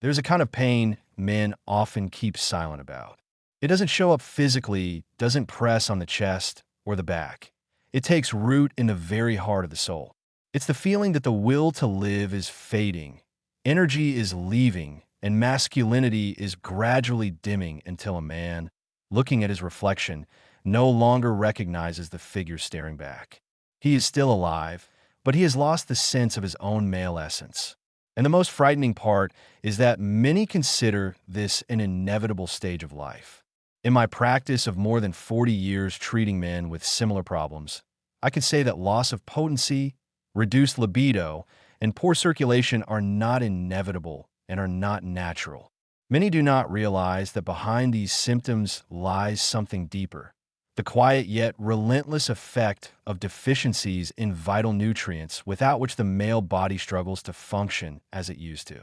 There's a kind of pain men often keep silent about. It doesn't show up physically, doesn't press on the chest or the back. It takes root in the very heart of the soul. It's the feeling that the will to live is fading, energy is leaving, and masculinity is gradually dimming until a man, looking at his reflection, no longer recognizes the figure staring back. He is still alive, but he has lost the sense of his own male essence. And the most frightening part is that many consider this an inevitable stage of life. In my practice of more than 40 years treating men with similar problems, I can say that loss of potency, reduced libido, and poor circulation are not inevitable and are not natural. Many do not realize that behind these symptoms lies something deeper, the quiet yet relentless effect of deficiencies in vital nutrients without which the male body struggles to function as it used to.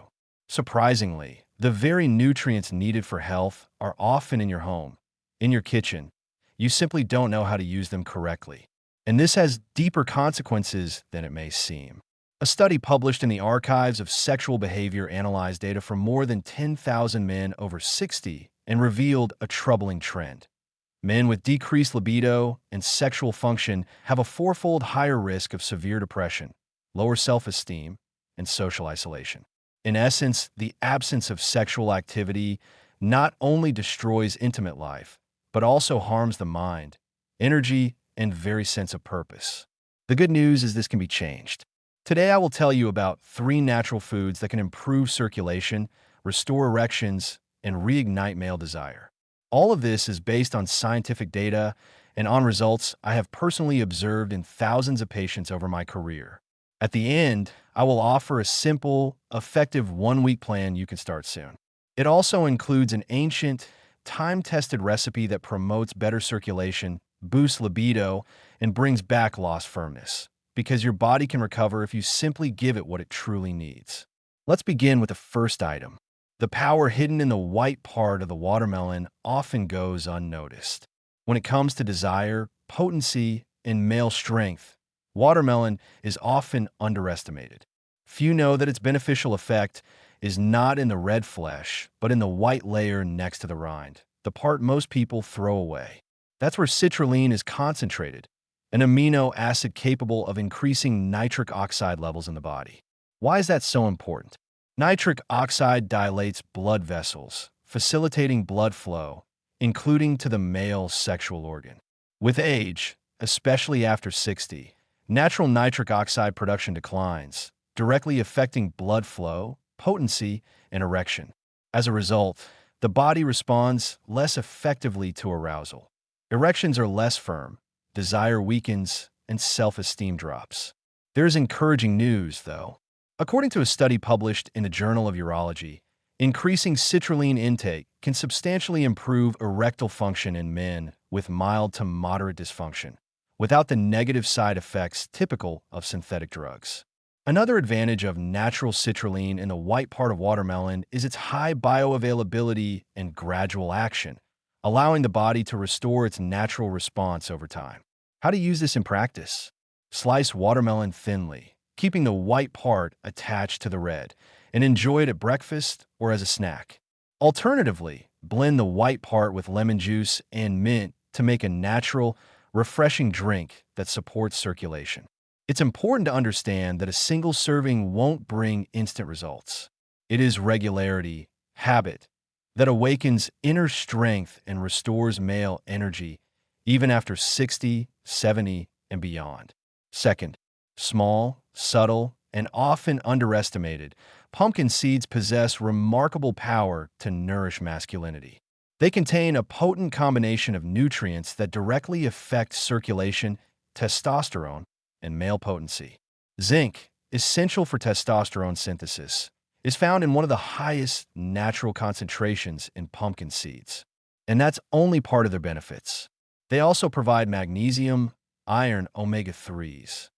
Surprisingly, the very nutrients needed for health are often in your home, in your kitchen. You simply don't know how to use them correctly. And this has deeper consequences than it may seem. A study published in the Archives of Sexual Behavior analyzed data from more than 10,000 men over 60 and revealed a troubling trend. Men with decreased libido and sexual function have a fourfold higher risk of severe depression, lower self-esteem, and social isolation. In essence, the absence of sexual activity not only destroys intimate life, but also harms the mind, energy, and very sense of purpose. The good news is this can be changed. Today I will tell you about 3 natural foods that can improve circulation, restore erections, and reignite male desire. All of this is based on scientific data and on results I have personally observed in thousands of patients over my career. At the end, I will offer a simple, effective 1-week plan you can start soon. It also includes an ancient, time-tested recipe that promotes better circulation, boosts libido, and brings back lost firmness, because your body can recover if you simply give it what it truly needs. Let's begin with the first item. The power hidden in the white part of the watermelon often goes unnoticed. When it comes to desire, potency, and male strength, watermelon is often underestimated. Few know that its beneficial effect is not in the red flesh, but in the white layer next to the rind, the part most people throw away. That's where citrulline is concentrated, an amino acid capable of increasing nitric oxide levels in the body. Why is that so important? Nitric oxide dilates blood vessels, facilitating blood flow, including to the male sexual organ. With age, especially after 60, natural nitric oxide production declines, directly affecting blood flow, potency, and erection. As a result, the body responds less effectively to arousal. Erections are less firm, desire weakens, and self-esteem drops. There's encouraging news, though. According to a study published in the Journal of Urology, increasing citrulline intake can substantially improve erectile function in men with mild to moderate dysfunction, without the negative side effects typical of synthetic drugs. Another advantage of natural citrulline in the white part of watermelon is its high bioavailability and gradual action, allowing the body to restore its natural response over time. How to use this in practice? Slice watermelon thinly, keeping the white part attached to the red, and enjoy it at breakfast or as a snack. Alternatively, blend the white part with lemon juice and mint to make a natural, refreshing drink that supports circulation. It's important to understand that a single serving won't bring instant results. It is regularity, habit, that awakens inner strength and restores male energy even after 60, 70, and beyond. Second, small, subtle, and often underestimated, pumpkin seeds possess remarkable power to nourish masculinity. They contain a potent combination of nutrients that directly affect circulation, testosterone, and male potency. Zinc, essential for testosterone synthesis, is found in one of the highest natural concentrations in pumpkin seeds. And that's only part of their benefits. They also provide magnesium, iron, omega-3s,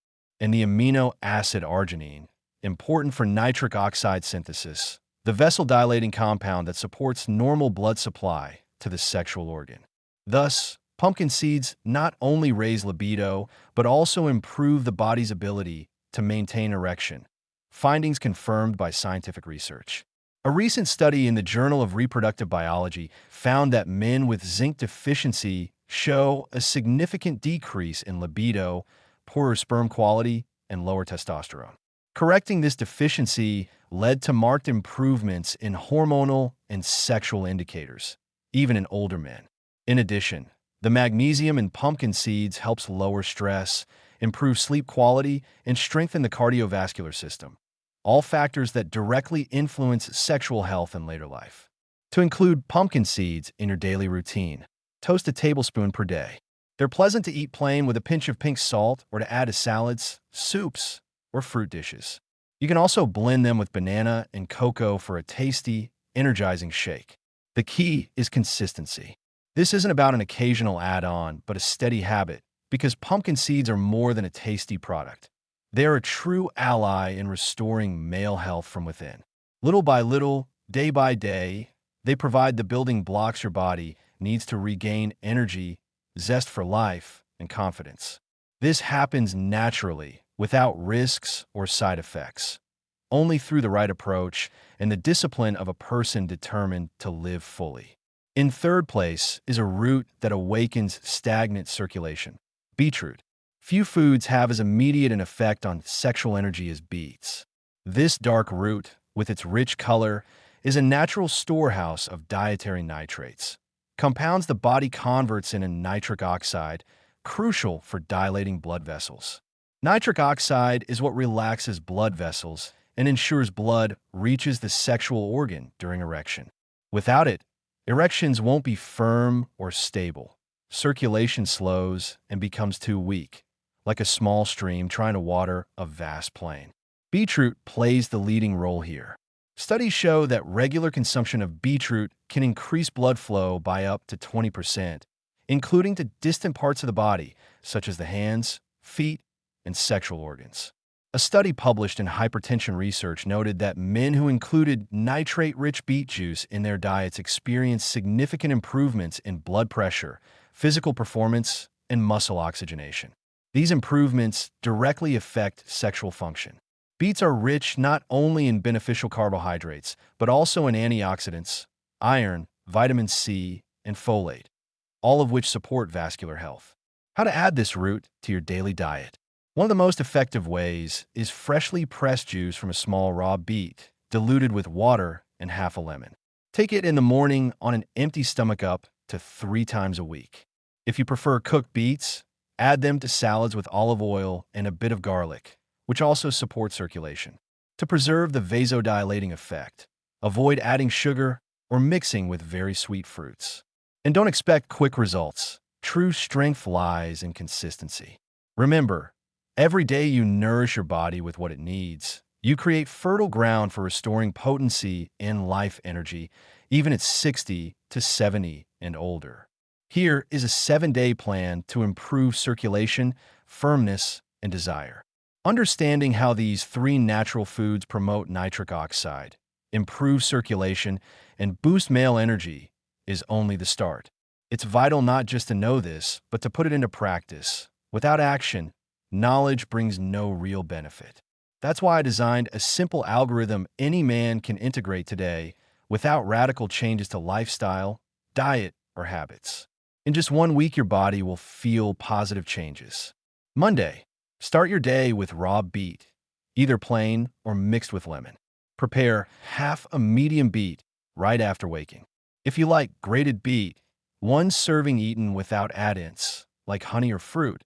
and the amino acid arginine, important for nitric oxide synthesis, the vessel-dilating compound that supports normal blood supply to the sexual organ. Thus, pumpkin seeds not only raise libido, but also improve the body's ability to maintain erection, findings confirmed by scientific research. A recent study in the Journal of Reproductive Biology found that men with zinc deficiency show a significant decrease in libido, poorer sperm quality, and lower testosterone. Correcting this deficiency led to marked improvements in hormonal and sexual indicators, even in older men. In addition, the magnesium in pumpkin seeds helps lower stress, improve sleep quality, and strengthen the cardiovascular system, all factors that directly influence sexual health in later life. To include pumpkin seeds in your daily routine, toast a tablespoon per day. They're pleasant to eat plain with a pinch of pink salt or to add to salads, soups, or fruit dishes. You can also blend them with banana and cocoa for a tasty, energizing shake. The key is consistency. This isn't about an occasional add-on, but a steady habit, because pumpkin seeds are more than a tasty product. They are a true ally in restoring male health from within. Little by little, day by day, they provide the building blocks your body needs to regain energy, zest for life, and confidence. This happens naturally, without risks or side effects, only through the right approach and the discipline of a person determined to live fully. In third place is a root that awakens stagnant circulation: beetroot. Few foods have as immediate an effect on sexual energy as beets. This dark root, with its rich color, is a natural storehouse of dietary nitrates, compounds the body converts into nitric oxide, crucial for dilating blood vessels. Nitric oxide is what relaxes blood vessels and ensures blood reaches the sexual organ during erection. Without it, erections won't be firm or stable. Circulation slows and becomes too weak, like a small stream trying to water a vast plain. Beetroot plays the leading role here. Studies show that regular consumption of beetroot can increase blood flow by up to 20%, including to distant parts of the body, such as the hands, feet, and sexual organs. A study published in Hypertension Research noted that men who included nitrate-rich beet juice in their diets experienced significant improvements in blood pressure, physical performance, and muscle oxygenation. These improvements directly affect sexual function. Beets are rich not only in beneficial carbohydrates, but also in antioxidants, iron, vitamin C, and folate, all of which support vascular health. How to add this root to your daily diet? One of the most effective ways is freshly pressed juice from a small raw beet, diluted with water and half a lemon. Take it in the morning on an empty stomach up to 3 times a week. If you prefer cooked beets, add them to salads with olive oil and a bit of garlic, which also supports circulation. To preserve the vasodilating effect, avoid adding sugar or mixing with very sweet fruits. And don't expect quick results. True strength lies in consistency. Remember, every day you nourish your body with what it needs, you create fertile ground for restoring potency and life energy, even at 60 to 70 and older. Here is a 7-day plan to improve circulation, firmness, and desire. Understanding how these 3 natural foods promote nitric oxide, improve circulation, and boost male energy is only the start. It's vital not just to know this, but to put it into practice. Without action, knowledge brings no real benefit. That's why I designed a simple algorithm any man can integrate today without radical changes to lifestyle, diet, or habits. In just 1 week, your body will feel positive changes. Monday, start your day with raw beet, either plain or mixed with lemon. Prepare half a medium beet right after waking. If you like grated beet, 1 serving eaten without add-ins, like honey or fruit,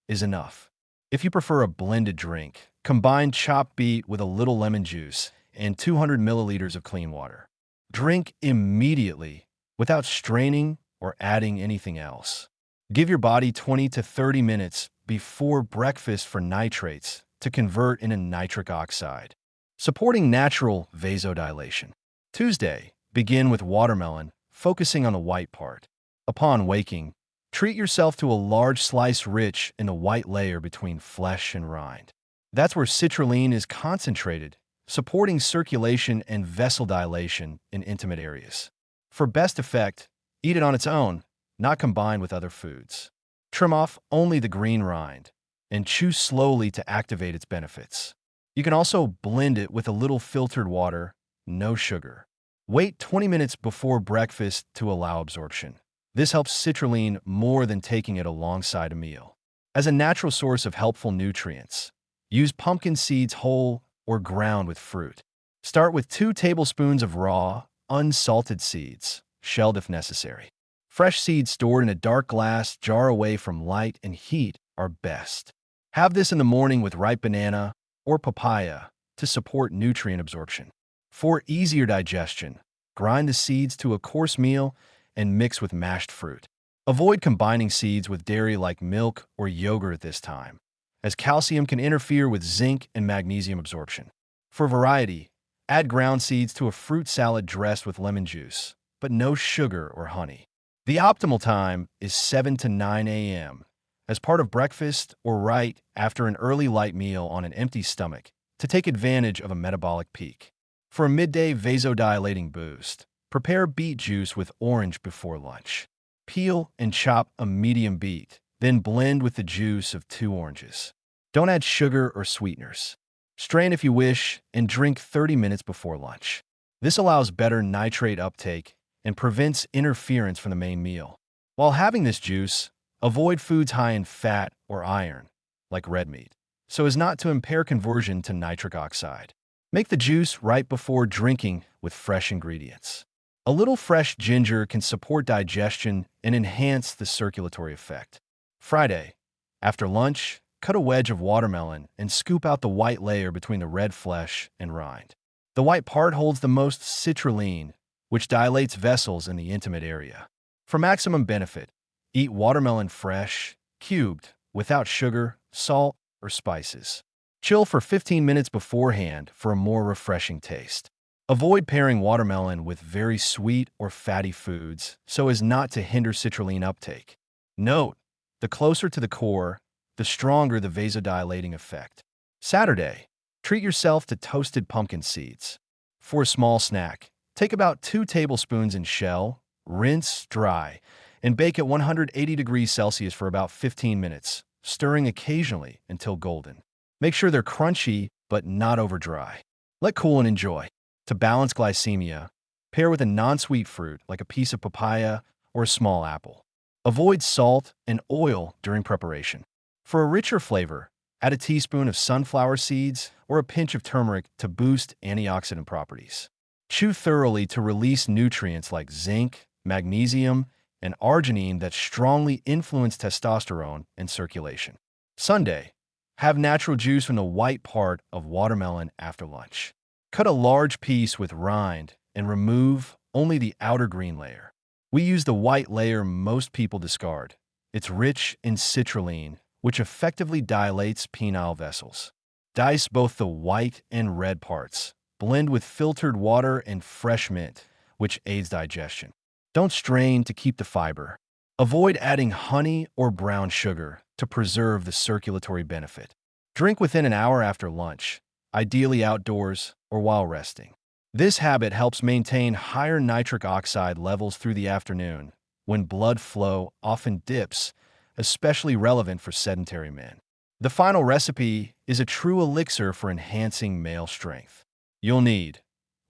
is enough. If you prefer a blended drink, combine chopped beet with a little lemon juice and 200 milliliters of clean water. Drink immediately without straining or adding anything else. Give your body 20 to 30 minutes before breakfast for nitrates to convert into nitric oxide, supporting natural vasodilation. Tuesday, begin with watermelon, focusing on the white part. Upon waking, treat yourself to a large slice rich in the white layer between flesh and rind. That's where citrulline is concentrated, supporting circulation and vessel dilation in intimate areas. For best effect, eat it on its own, not combined with other foods. Trim off only the green rind and chew slowly to activate its benefits. You can also blend it with a little filtered water, no sugar. Wait 20 minutes before breakfast to allow absorption. This helps citrulline more than taking it alongside a meal. As a natural source of helpful nutrients, use pumpkin seeds whole or ground with fruit. Start with 2 tablespoons of raw, unsalted seeds, shelled if necessary. Fresh seeds stored in a dark glass jar away from light and heat are best. Have this in the morning with ripe banana or papaya to support nutrient absorption. For easier digestion, grind the seeds to a coarse meal and mix with mashed fruit. Avoid combining seeds with dairy like milk or yogurt at this time, as calcium can interfere with zinc and magnesium absorption. For variety, add ground seeds to a fruit salad dressed with lemon juice, but no sugar or honey. The optimal time is 7 to 9 a.m. as part of breakfast or right after an early light meal on an empty stomach to take advantage of a metabolic peak. For a midday vasodilating boost, prepare beet juice with orange before lunch. Peel and chop a medium beet, then blend with the juice of 2 oranges. Don't add sugar or sweeteners. Strain if you wish and drink 30 minutes before lunch. This allows better nitrate uptake and prevents interference from the main meal. While having this juice, avoid foods high in fat or iron, like red meat, so as not to impair conversion to nitric oxide. Make the juice right before drinking with fresh ingredients. A little fresh ginger can support digestion and enhance the circulatory effect. Friday, after lunch, cut a wedge of watermelon and scoop out the white layer between the red flesh and rind. The white part holds the most citrulline, which dilates vessels in the intimate area. For maximum benefit, eat watermelon fresh, cubed, without sugar, salt, or spices. Chill for 15 minutes beforehand for a more refreshing taste. Avoid pairing watermelon with very sweet or fatty foods so as not to hinder citrulline uptake. Note, the closer to the core, the stronger the vasodilating effect. Saturday, treat yourself to toasted pumpkin seeds. For a small snack, take about 2 tablespoons in shell, rinse dry, and bake at 180 degrees Celsius for about 15 minutes, stirring occasionally until golden. Make sure they're crunchy but not over dry. Let cool and enjoy. To balance glycemia, pair with a non-sweet fruit like a piece of papaya or a small apple. Avoid salt and oil during preparation. For a richer flavor, add a teaspoon of sunflower seeds or a pinch of turmeric to boost antioxidant properties. Chew thoroughly to release nutrients like zinc, magnesium, and arginine that strongly influence testosterone and circulation. Sunday, have natural juice from the white part of watermelon after lunch. Cut a large piece with rind and remove only the outer green layer. We use the white layer most people discard. It's rich in citrulline, which effectively dilates penile vessels. Dice both the white and red parts. Blend with filtered water and fresh mint, which aids digestion. Don't strain to keep the fiber. Avoid adding honey or brown sugar to preserve the circulatory benefit. Drink within an hour after lunch, ideally outdoors or while resting. This habit helps maintain higher nitric oxide levels through the afternoon, when blood flow often dips, especially relevant for sedentary men. The final recipe is a true elixir for enhancing male strength. You'll need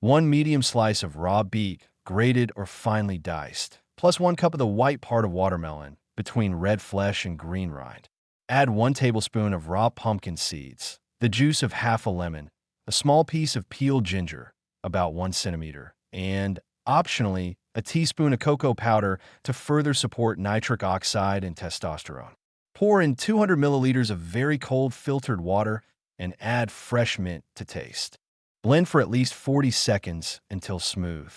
1 medium slice of raw beet, grated or finely diced, plus 1 cup of the white part of watermelon between red flesh and green rind. Add 1 tablespoon of raw pumpkin seeds, the juice of half a lemon, a small piece of peeled ginger, about 1 centimeter, and, optionally, a teaspoon of cocoa powder to further support nitric oxide and testosterone. Pour in 200 milliliters of very cold filtered water and add fresh mint to taste. Blend for at least 40 seconds until smooth.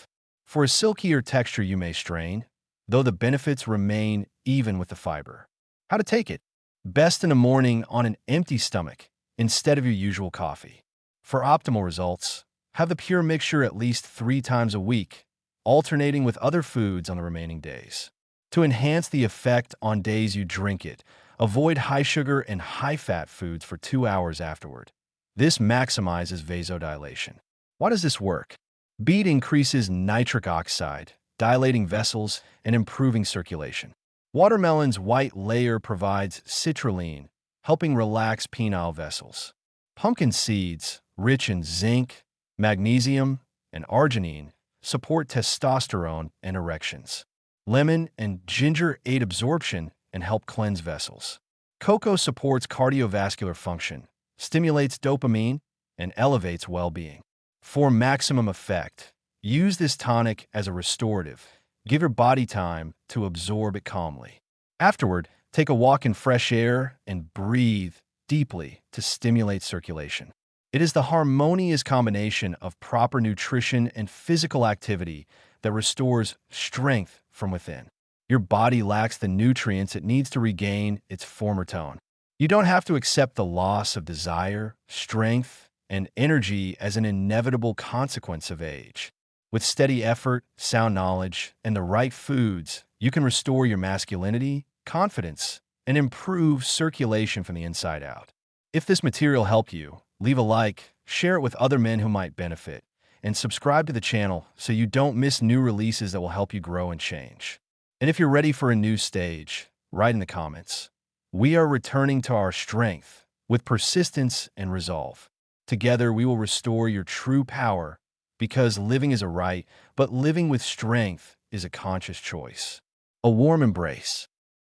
For a silkier texture you may strain, though the benefits remain even with the fiber. How to take it? Best in the morning on an empty stomach instead of your usual coffee. For optimal results, have the pure mixture at least 3 times a week, alternating with other foods on the remaining days. To enhance the effect on days you drink it, avoid high sugar and high fat foods for 2 hours afterward. This maximizes vasodilation. Why does this work? Beet increases nitric oxide, dilating vessels and improving circulation. Watermelon's white layer provides citrulline, helping relax penile vessels. Pumpkin seeds, rich in zinc, magnesium, and arginine, support testosterone and erections. Lemon and ginger aid absorption and help cleanse vessels. Cocoa supports cardiovascular function, stimulates dopamine, and elevates well-being. For maximum effect, use this tonic as a restorative. Give your body time to absorb it calmly. Afterward, take a walk in fresh air and breathe deeply to stimulate circulation. It is the harmonious combination of proper nutrition and physical activity that restores strength from within. Your body lacks the nutrients it needs to regain its former tone. You don't have to accept the loss of desire, strength, and energy as an inevitable consequence of age. With steady effort, sound knowledge, and the right foods, you can restore your masculinity, confidence, and improve circulation from the inside out. If this material helped you, leave a like, share it with other men who might benefit, and subscribe to the channel so you don't miss new releases that will help you grow and change. And if you're ready for a new stage, write in the comments. We are returning to our strength with persistence and resolve. Together, we will restore your true power because living is a right, but living with strength is a conscious choice. A warm embrace.